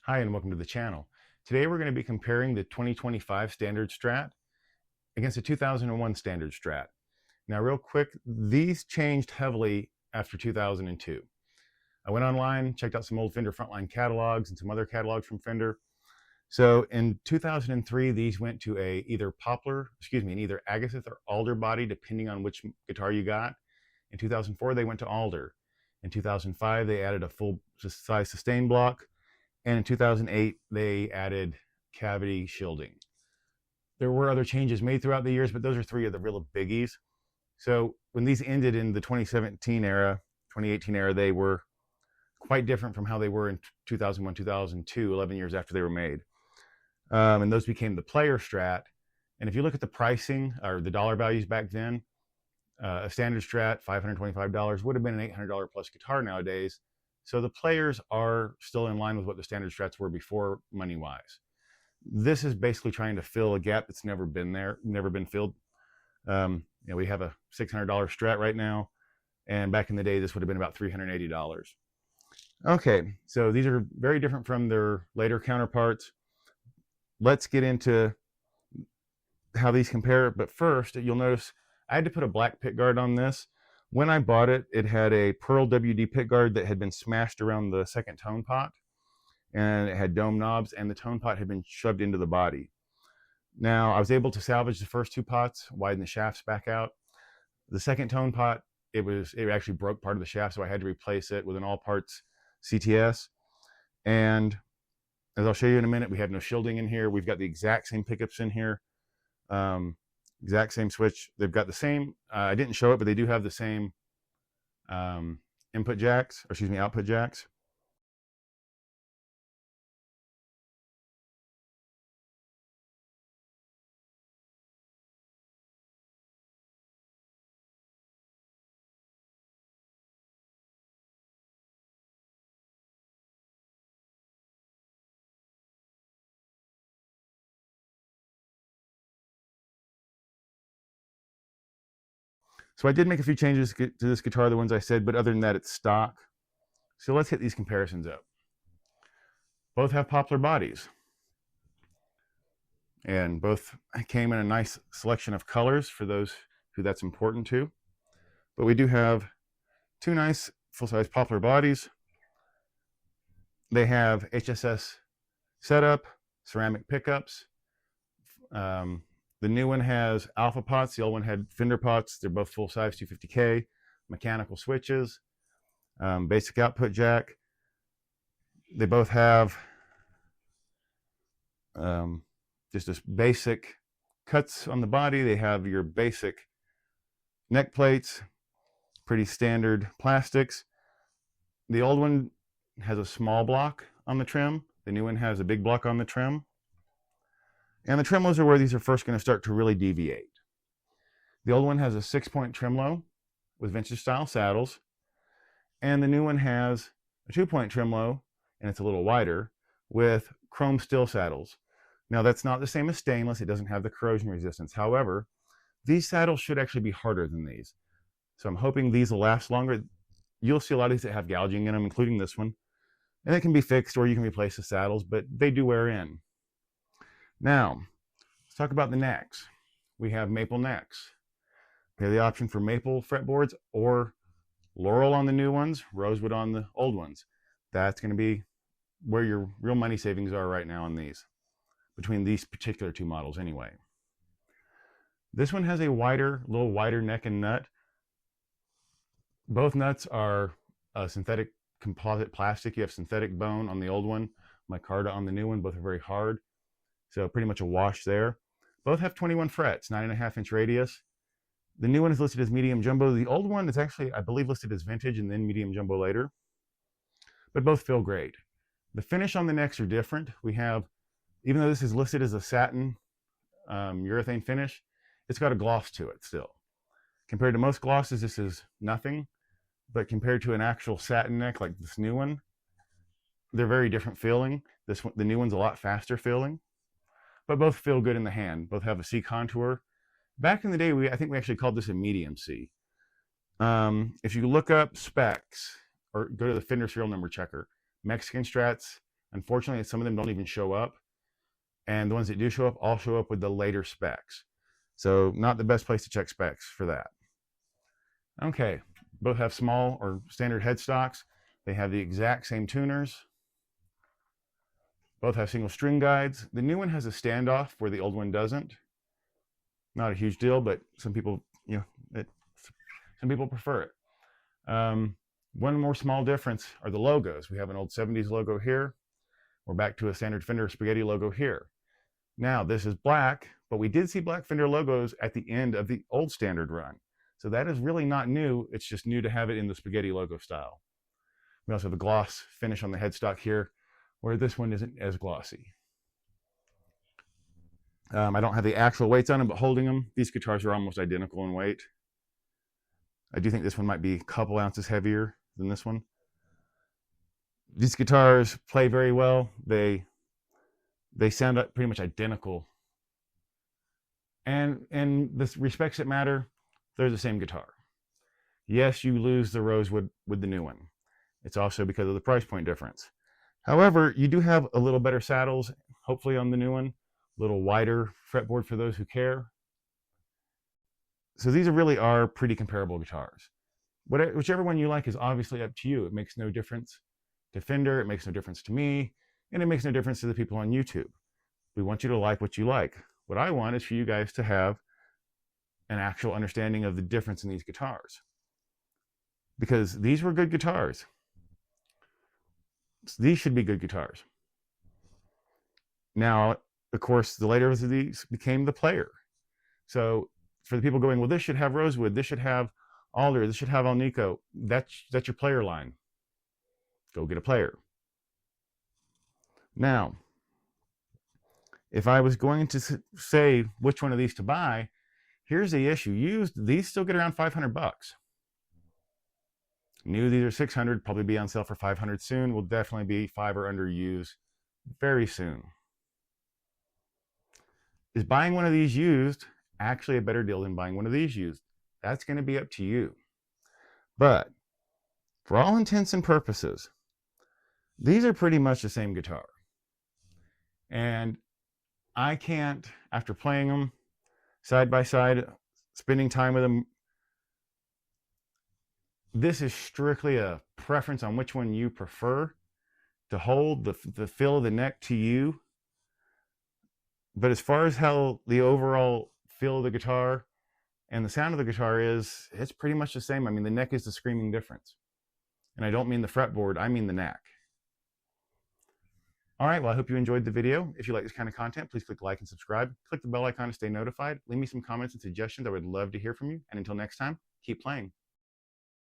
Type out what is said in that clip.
Hi and welcome to the channel. Today we're going to be comparing the 2025 standard Strat against the 2001 standard Strat. Now real quick, these changed heavily after 2002. I went online, checked out some old Fender Frontline catalogs and some other catalogs from Fender. So in 2003, these went to either Agassiz or alder body, depending on which guitar you got. In 2004, they went to alder. In 2005, they added a full size sustain block. And in 2008, they added cavity shielding. There were other changes made throughout the years, but those are three of the real biggies. So when these ended in the 2018 era, they were quite different from how they were in 2001, 2002, 11 years after they were made. And those became the player Strat. And if you look at the pricing or the dollar values back then, a standard Strat, $525, would have been an $800 plus guitar nowadays. So the players are still in line with what the standard Strats were before money-wise. This is basically trying to fill a gap that's never been filled. We have a $600 Strat right now, and back in the day, this would have been about $380. Okay, so these are very different from their later counterparts. Let's get into how these compare, but first, you'll notice I had to put a black pickguard on this. When I bought it, it had a pearl WD pickguard that had been smashed around the second tone pot, and it had dome knobs, and the tone pot had been shoved into the body. Now, I was able to salvage the first two pots, widen the shafts back out. The second tone pot, it actually broke part of the shaft, so I had to replace it with an all parts CTS. And as I'll show you in a minute, we have no shielding in here. We've got the exact same pickups in here. Exact same switch. They've got the same, I didn't show it, but they do have the same output jacks. So I did make a few changes to this guitar, the ones I said, but other than that, it's stock. So let's hit these comparisons up. Both have poplar bodies, and both came in a nice selection of colors for those who that's important to. But we do have two nice full-size poplar bodies. They have HSS setup, ceramic pickups. The new one has alpha pots. The old one had Fender pots. They're both full-size 250K, mechanical switches, basic output jack. They both have just this basic cuts on the body. They have your basic neck plates, pretty standard plastics. The old one has a small block on the trim. The new one has a big block on the trim. And the tremlos are where these are first going to start to really deviate. The old one has a 6-point tremolo with vintage style saddles, and the new one has a 2-point tremolo, and it's a little wider, with chrome steel saddles. Now that's not the same as stainless. It doesn't have the corrosion resistance. However, these saddles should actually be harder than these. So I'm hoping these will last longer. You'll see a lot of these that have gouging in them, including this one. And it can be fixed or you can replace the saddles, but they do wear in. Now, let's talk about the necks. We have maple necks. We have the option for maple fretboards or laurel on the new ones, rosewood on the old ones. That's going to be where your real money savings are right now on these, between these particular two models anyway. This one has a little wider neck and nut. Both nuts are synthetic composite plastic. You have synthetic bone on the old one, micarta on the new one. Both are very hard. So pretty much a wash there. Both have 21 frets, 9.5-inch radius. The new one is listed as medium jumbo. The old one is actually, I believe, listed as vintage and then medium jumbo later. But both feel great. The finish on the necks are different. We have, even though this is listed as a satin urethane finish, it's got a gloss to it still. Compared to most glosses, this is nothing. But compared to an actual satin neck like this new one, they're very different feeling. The new one's a lot faster feeling. But both feel good in the hand. Both have a C contour. Back in the day, I think we actually called this a medium C. If you look up specs or go to the Fender serial number checker, Mexican Strats Unfortunately, some of them don't even show up. And the ones that do show up all show up with the later specs. So not the best place to check specs for that. Okay, both have small or standard headstocks. They have the exact same tuners. Both have single string guides. The new one has a standoff where the old one doesn't. Not a huge deal, but some people, some people prefer it. One more small difference are the logos. We have an old 70s logo here. We're back to a standard Fender spaghetti logo here. Now, this is black, but we did see black Fender logos at the end of the old standard run. So that is really not new. It's just new to have it in the spaghetti logo style. We also have a gloss finish on the headstock here, where this one isn't as glossy. I don't have the actual weights on them, but holding them, these guitars are almost identical in weight. I do think this one might be a couple ounces heavier than this one. These guitars play very well. They sound pretty much identical. And in the respects that matter, they're the same guitar. Yes, you lose the rosewood with the new one. It's also because of the price point difference. However, you do have a little better saddles, hopefully on the new one, a little wider fretboard for those who care. So these really are pretty comparable guitars. Whichever one you like is obviously up to you. It makes no difference to Fender, it makes no difference to me, and it makes no difference to the people on YouTube. We want you to like what you like. What I want is for you guys to have an actual understanding of the difference in these guitars. Because these were good guitars. These should be good guitars. Now, of course, the later of these became the player. So for the people going, well, this should have rosewood, this should have alder, this should have alnico, that's your player line. Go get a player. Now, if I was going to say which one of these to buy, here's the issue. Used, these still get around 500 bucks. New, these are 600, probably be on sale for 500 soon. Will definitely be 5 or under used very soon. Is buying one of these used actually a better deal than buying one of these used? That's going to be up to you. But for all intents and purposes, these are pretty much the same guitar. And I can't, after playing them side by side, spending time with them, this is strictly a preference on which one you prefer to hold, the feel of the neck to you. But as far as how the overall feel of the guitar and the sound of the guitar is, it's pretty much the same. I mean, the neck is the screaming difference. And I don't mean the fretboard, I mean the neck. All right, well, I hope you enjoyed the video. If you like this kind of content, please click like and subscribe. Click the bell icon to stay notified. Leave me some comments and suggestions. I would love to hear from you. And until next time, keep playing.